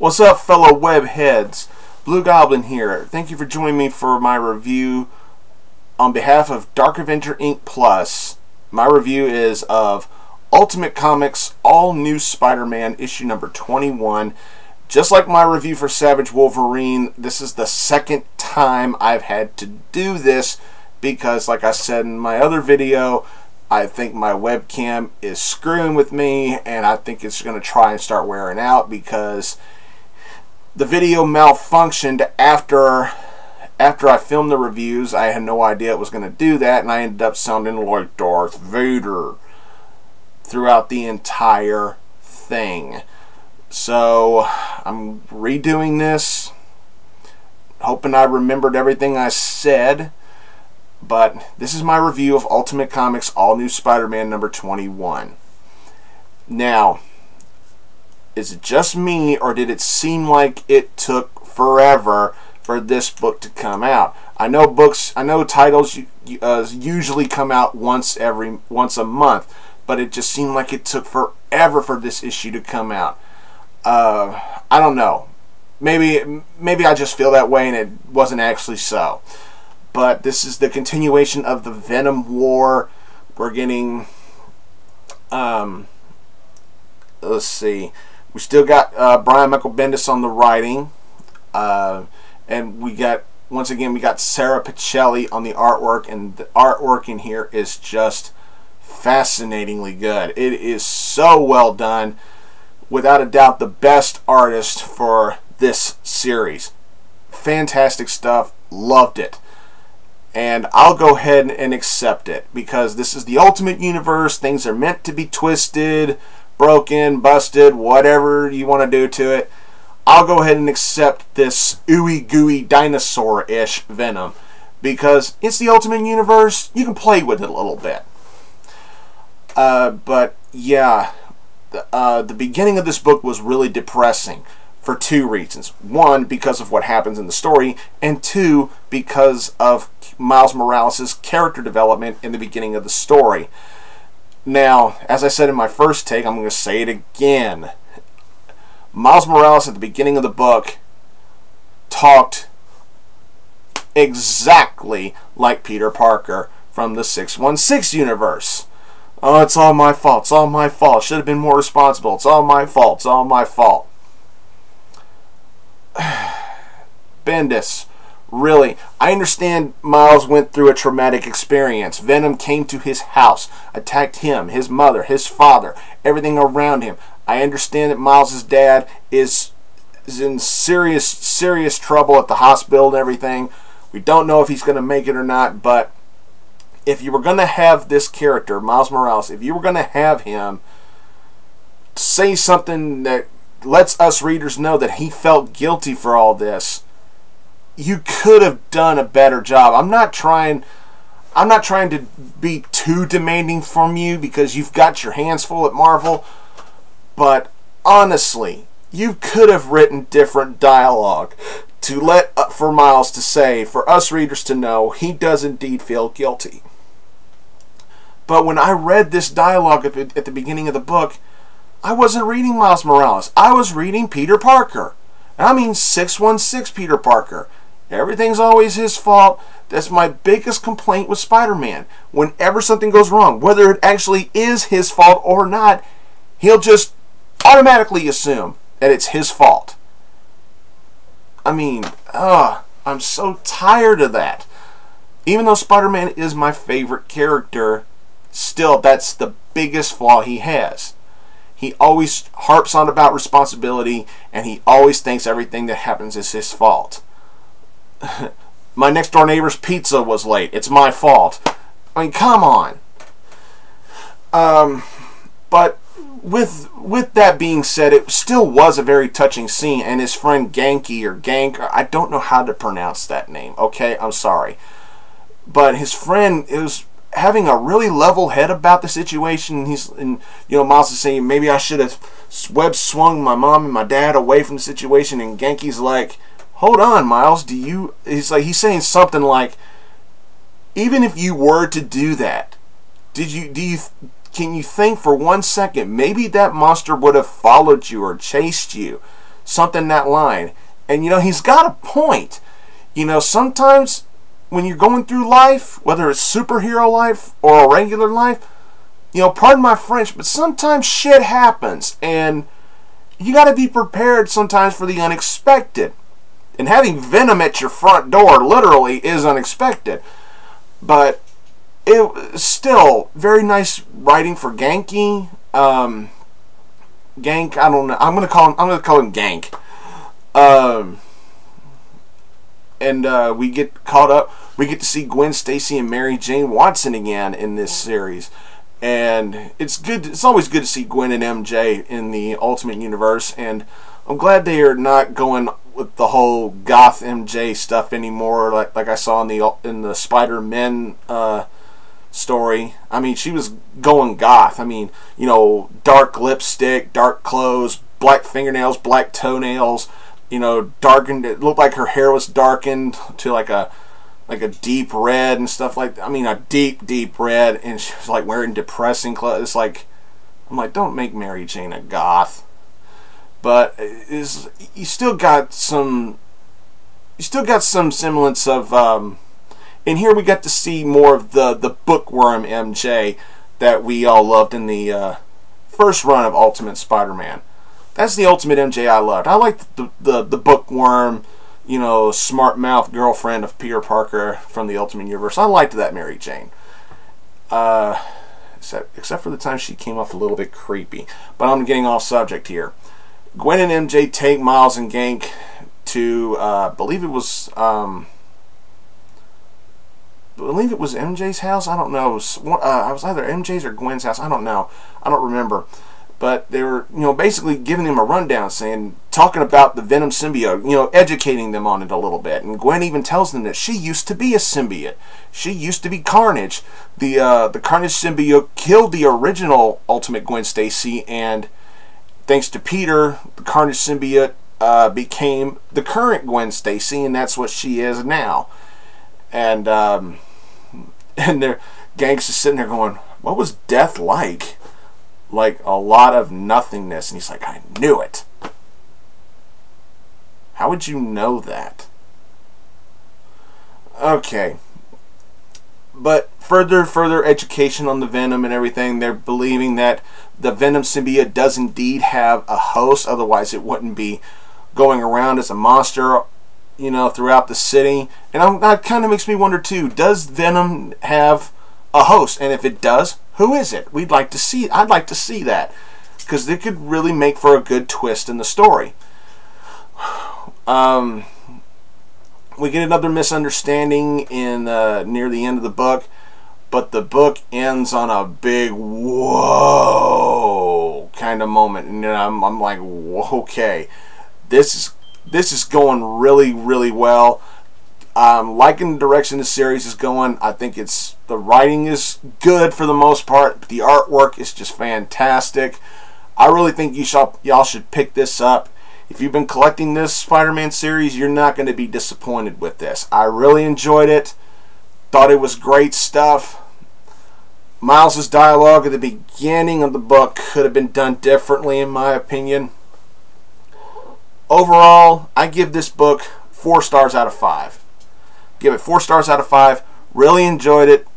What's up, fellow web heads? Blue Goblin here. Thank you for joining me for my review on behalf of Dark Avenger Inc. My review is of Ultimate Comics All New Spider-Man issue number 21. Just like my review for Savage Wolverine, this is the second time I've had to do this because, like I said in my other video, I think my webcam is screwing with me, and I think it's going to try and start wearing out because the video malfunctioned after I filmed the reviews. I had no idea it was going to do that, and I ended up sounding like Darth Vader throughout the entire thing. So I'm redoing this, hoping I remembered everything I said. But this is my review of Ultimate Comics All New Spider-Man number 21. Now, is it just me, or did it seem like it took forever for this book to come out? I know titles usually come out once a month, but it just seemed like it took forever for this issue to come out. I don't know. Maybe I just feel that way and it wasn't actually so. But this is the continuation of the Venom War. We're getting, let's see, we still got Brian Michael Bendis on the writing, and we got, once again, we got Sarah Pichelli on the artwork, and the artwork in here is just fascinatingly good. It is so well done. Without a doubt, the best artist for this series. Fantastic stuff. Loved it. And I'll go ahead and accept it, because this is the Ultimate Universe. Things are meant to be twisted, broken, busted, whatever you want to do to it. I'll go ahead and accept this ooey gooey dinosaur-ish Venom, because it's the Ultimate Universe. You can play with it a little bit. But yeah, the beginning of this book was really depressing for two reasons. One, because of what happens in the story, and two, because of Miles Morales' character development in the beginning of the story. Now, as I said in my first take, I'm going to say it again. Miles Morales at the beginning of the book talked exactly like Peter Parker from the 616 universe. Oh, it's all my fault. It's all my fault. Should have been more responsible. It's all my fault. It's all my fault. Bendis, really, I understand Miles went through a traumatic experience. Venom came to his house, attacked him, his mother, his father, everything around him. I understand that Miles' dad is in serious trouble at the hospital and everything. We don't know if he's going to make it or not, but if you were going to have this character, Miles Morales, if you were going to have him say something that lets us readers know that he felt guilty for all this, you could have done a better job. I'm not trying to be too demanding from you, because you've got your hands full at Marvel, but honestly, you could have written different dialogue to for Miles to say, for us readers to know he does indeed feel guilty. But when I read this dialogue at the beginning of the book, I wasn't reading Miles Morales. I was reading Peter Parker. And I mean 616 Peter Parker. Everything's always his fault. That's my biggest complaint with Spider-Man. Whenever something goes wrong, whether it actually is his fault or not, he'll just automatically assume that it's his fault. I mean, I'm so tired of that. Even though Spider-Man is my favorite character, still, that's the biggest flaw he has. He always harps on about responsibility, and he always thinks everything that happens is his fault. My next door neighbor's pizza was late. It's my fault. I mean, come on. But with that being said, it still was a very touching scene, and his friend Ganke, or Gank, I don't know how to pronounce that name, okay? I'm sorry. But his friend is having a really level head about the situation. Miles is saying, maybe I should have web swung my mom and my dad away from the situation, and Genki's like, hold on, Miles, he's saying something like, even if you were to do that, can you think for 1 second maybe that monster would have followed you or chased you something in that line. And you know, he's got a point. You know, sometimes when you're going through life, whether it's superhero life or a regular life, you know, pardon my French, but sometimes shit happens, and you got to be prepared sometimes for the unexpected. And having Venom at your front door literally is unexpected. But it was still very nice writing for Ganke. Gank, I don't know. I'm gonna call him Gank. We get caught up. We get to see Gwen Stacy and Mary Jane Watson again in this series. And it's good. It's always good to see Gwen and MJ in the Ultimate Universe, and I'm glad they are not going with the whole goth MJ stuff anymore, like I saw in the Spider-Man story. I mean, she was going goth. I mean, you know, dark lipstick, dark clothes, black fingernails, black toenails. You know, darkened. It looked like her hair was darkened to like a deep red and stuff like that. I mean, a deep red, and she was like wearing depressing clothes. It's like, I'm like, don't make Mary Jane a goth. But you still got some semblance of, and here we got to see more of the bookworm MJ that we all loved in the first run of Ultimate Spider-Man. That's the Ultimate MJ I loved. I liked the bookworm, you know, smart mouth girlfriend of Peter Parker from the Ultimate Universe. I liked that Mary Jane. Except for the time she came off a little bit creepy. But I'm getting off subject here. Gwen and MJ take Miles and Gank to, I believe it was MJ's house. I don't know. It was either MJ's or Gwen's house. I don't know. I don't remember. But they were, you know, basically giving them a rundown, talking about the Venom symbiote, you know, educating them on it a little bit. And Gwen even tells them that she used to be a symbiote. She used to be Carnage. The Carnage symbiote killed the original Ultimate Gwen Stacy, and thanks to Peter, the Carnage symbiote became the current Gwen Stacy, and that's what she is now. And their Ganks is sitting there going, "What was death like?" Like a lot of nothingness. And he's like, "I knew it." How would you know that? Okay. But further education on the Venom and everything. They're believing that the Venom symbiote does indeed have a host. Otherwise it wouldn't be going around as a monster, you know, throughout the city. And that kind of makes me wonder too, does Venom have a host? And if it does, who is it? I'd like to see that, because they could really make for a good twist in the story. We get another misunderstanding in near the end of the book, but the book ends on a big whoa kind of moment, and I'm like, okay, this is going really well. Liking the direction the series is going. I think the writing is good for the most part. The artwork is just fantastic. I really think y'all should pick this up. If you've been collecting this Spider-Man series, you're not going to be disappointed with this. I really enjoyed it. Thought it was great stuff. Miles' dialogue at the beginning of the book could have been done differently, in my opinion. Overall, I give this book 4 stars out of 5. Give it 4 stars out of 5. Really enjoyed it.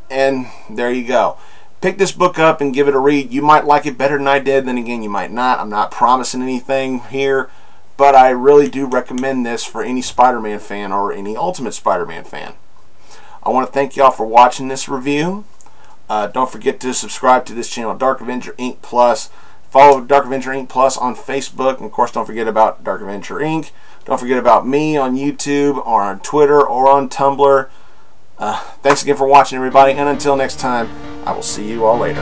And there you go. Pick this book up and give it a read. You might like it better than I did. Then again, you might not. I'm not promising anything here. But I really do recommend this for any Spider-Man fan or any Ultimate Spider-Man fan. I want to thank y'all for watching this review. Don't forget to subscribe to this channel, Dark Avenger Inc. Plus. Follow Dark Avenger Inc. Plus on Facebook. And of course, don't forget about Dark Avenger Inc. Don't forget about me on YouTube or on Twitter or on Tumblr. Thanks again for watching, everybody. And until next time, I will see you all later.